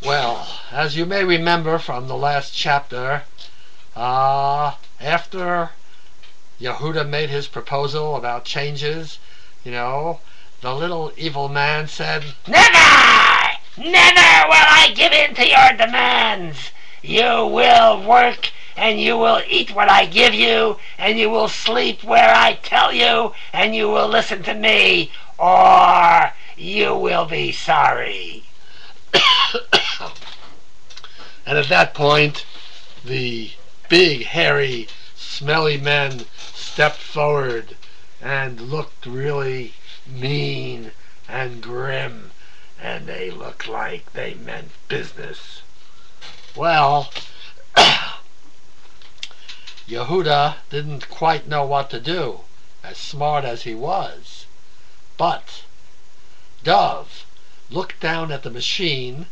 Well, as you may remember from the last chapter, after Yehudah made his proposal about changes, the little evil man said, Never! Never will I give in to your demands. You will work, and you will eat what I give you, and you will sleep where I tell you, and you will listen to me, or you will be sorry. And at that point, the big, hairy, smelly men stepped forward and looked really mean and grim, and they looked like they meant business. Well, Yehudah didn't quite know what to do, as smart as he was. But Dov looked down at the machine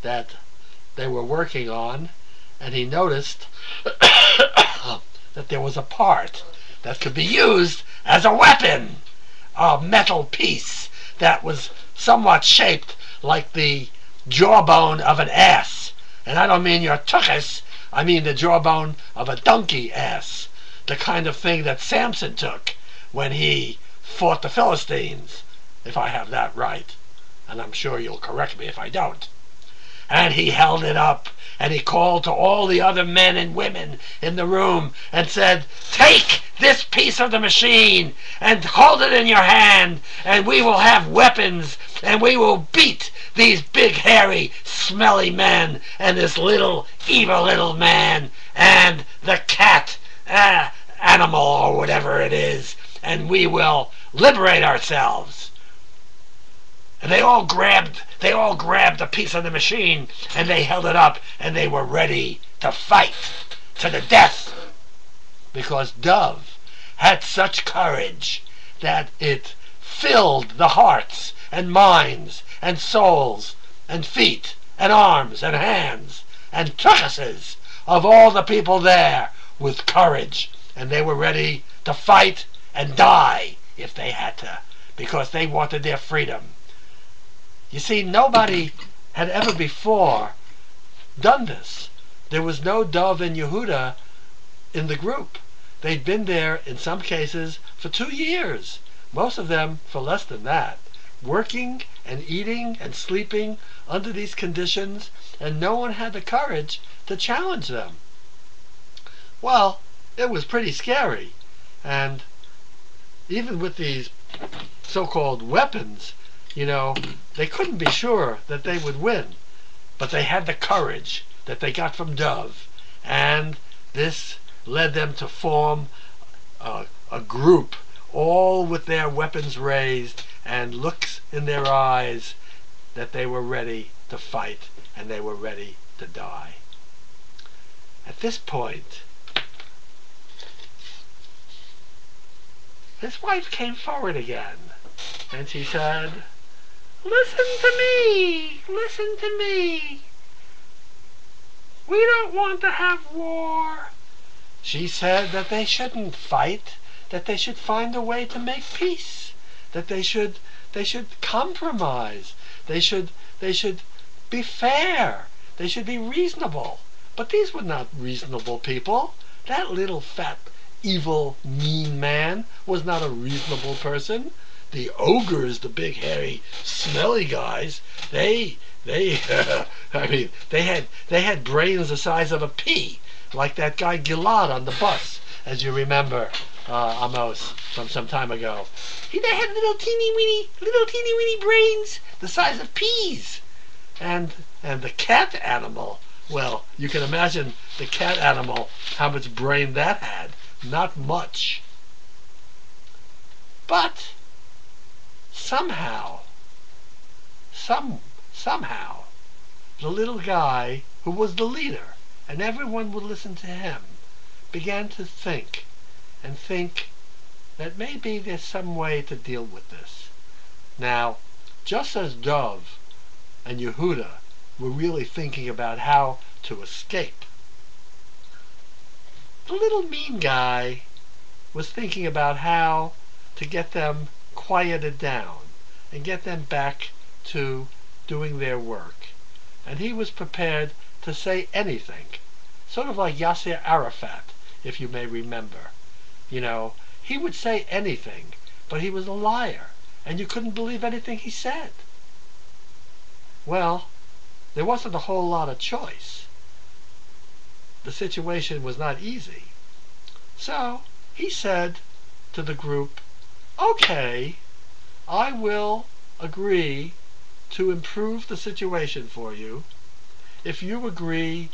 that they were working on, and he noticed that there was a part that could be used as a weapon, a metal piece that was somewhat shaped like the jawbone of an ass. And I don't mean your tuchus, I mean the jawbone of a donkey ass, the kind of thing that Samson took when he fought the Philistines, if I have that right, and I'm sure you'll correct me if I don't. And he held it up, and he called to all the other men and women in the room and said, "Take this piece of the machine and hold it in your hand, and we will have weapons, and we will beat these big, hairy, smelly men, and this little, evil little man, and the cat animal, or whatever it is, and we will liberate ourselves." And they all grabbed a piece of the machine, and they held it up, and they were ready to fight to the death, because Dov had such courage that it filled the hearts and minds and souls and feet and arms and hands and tuchuses of all the people there with courage, and they were ready to fight and die if they had to, because they wanted their freedom. You see, nobody had ever before done this. There was no Dov and Yehudah in the group. They'd been there, in some cases, for 2 years, most of them for less than that, working and eating and sleeping under these conditions, and no one had the courage to challenge them. Well, it was pretty scary, and even with these so-called weapons, they couldn't be sure that they would win, but they had the courage that they got from Dov, and this led them to form a group, all with their weapons raised and looks in their eyes that they were ready to fight and they were ready to die. At this point, his wife came forward again, and she said, "Listen to me! Listen to me! We don't want to have war." She said that they shouldn't fight, that they should find a way to make peace, that they should compromise, they should be fair, they should be reasonable. But these were not reasonable people. That little fat, evil, mean man was not a reasonable person. The ogres, the big, hairy, smelly guys, they had brains the size of a pea, like that guy Gilad on the bus, as you remember, Amos, from some time ago. They had little teeny weeny brains the size of peas. And the cat animal, well, you can imagine the cat animal, how much brain that had. Not much. But somehow, the little guy who was the leader, and everyone would listen to him, began to think that maybe there's some way to deal with this. Now, just as Dov and Yehudah were really thinking about how to escape, the little mean guy was thinking about how to get them quieted down and get them back to doing their work. and he was prepared to say anything, sort of like Yasser Arafat, if you may remember. You know, he would say anything, but he was a liar, and you couldn't believe anything he said. Well, there wasn't a whole lot of choice. The situation was not easy. So he said to the group, "Okay, I will agree to improve the situation for you if you agree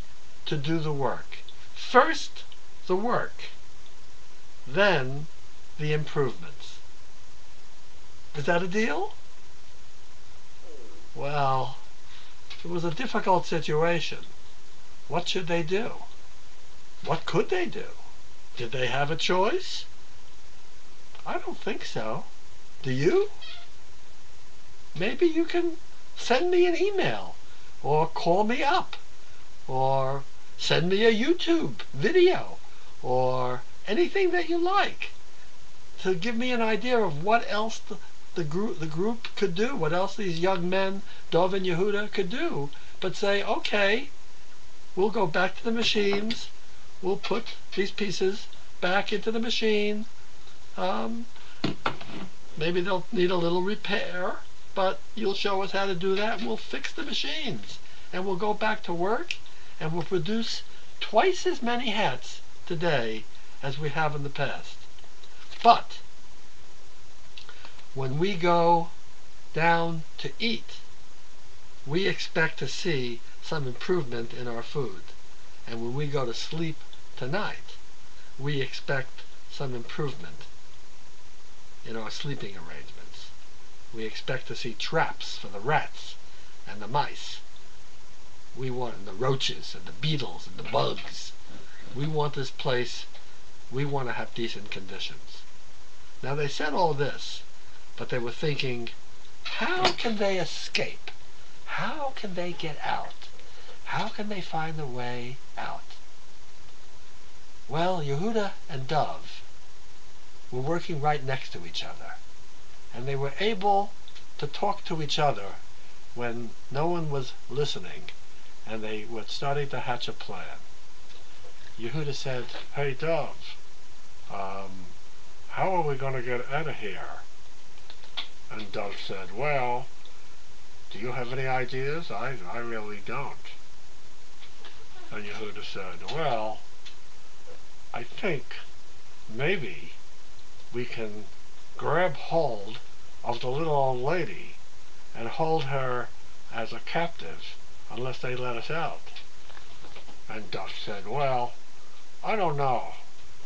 to do the work. First, the work, then the improvements. Is that a deal?" Well, it was a difficult situation. What should they do? What could they do? Did they have a choice? I don't think so. Do you? Maybe you can send me an email, or call me up, or send me a YouTube video, or anything that you like, to give me an idea of what else the group could do, what else these young men, Dov and Yehudah, could do, but say, okay, we'll go back to the machines, we'll put these pieces back into the machine, maybe they'll need a little repair, but you'll show us how to do that, and we'll fix the machines, and we'll go back to work, and we'll produce twice as many hats today as we have in the past. But when we go down to eat, we expect to see some improvement in our food. And when we go to sleep tonight, we expect some improvement in our sleeping arrangements. We expect to see traps for the rats and the mice. We want the roaches and the beetles and the bugs. We want this place, we want to have decent conditions. Now they said all this, but they were thinking, how can they escape? How can they get out? How can they find a way out? Well, Yehudah and Dov were working right next to each other, and they were able to talk to each other when no one was listening, and they were starting to hatch a plan. Yehudah said, "Hey Dov, how are we going to get out of here?" And Dov said, "Well, do you have any ideas? I really don't." And Yehudah said, "Well, I think maybe we can grab hold of the little old lady and hold her as a captive unless they let us out." And Dov said, "Well, I don't know.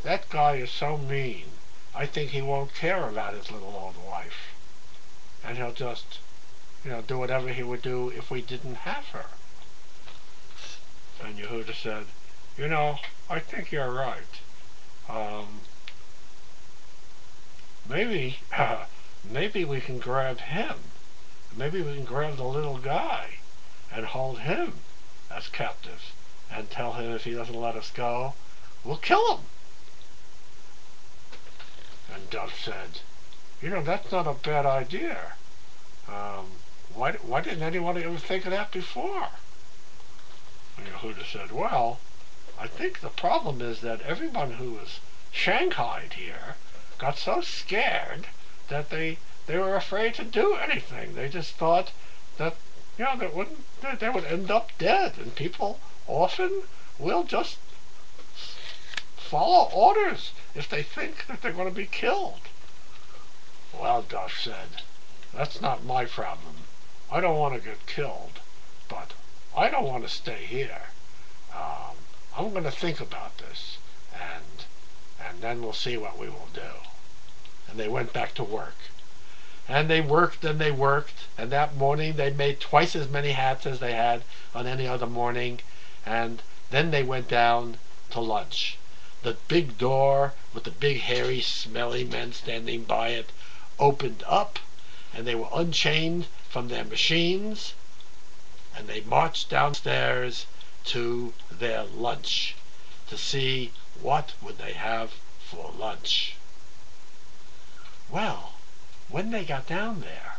That guy is so mean. I think he won't care about his little old wife. And he'll just, do whatever he would do if we didn't have her." And Yehudah said, "I think you're right. Maybe we can grab him. Maybe we can grab the little guy and hold him as captive and tell him if he doesn't let us go, we'll kill him." And Dov said, "That's not a bad idea. Why didn't anyone ever think of that before?" And Yehudah said, "Well, I think the problem is that everyone who was shanghaied here got so scared that they were afraid to do anything. They just thought that they would end up dead, and people often will just follow orders if they think that they're going to be killed." Well, Dov said, "That's not my problem. I don't want to get killed, but I don't want to stay here. I'm going to think about this, and then we'll see what we will do." And they went back to work. And they worked, and that morning they made twice as many hats as they had on any other morning, and then they went down to lunch. The big door with the big hairy smelly men standing by it opened up, and they were unchained from their machines, and they marched downstairs to their lunch to see what would they have for lunch. Well, when they got down there,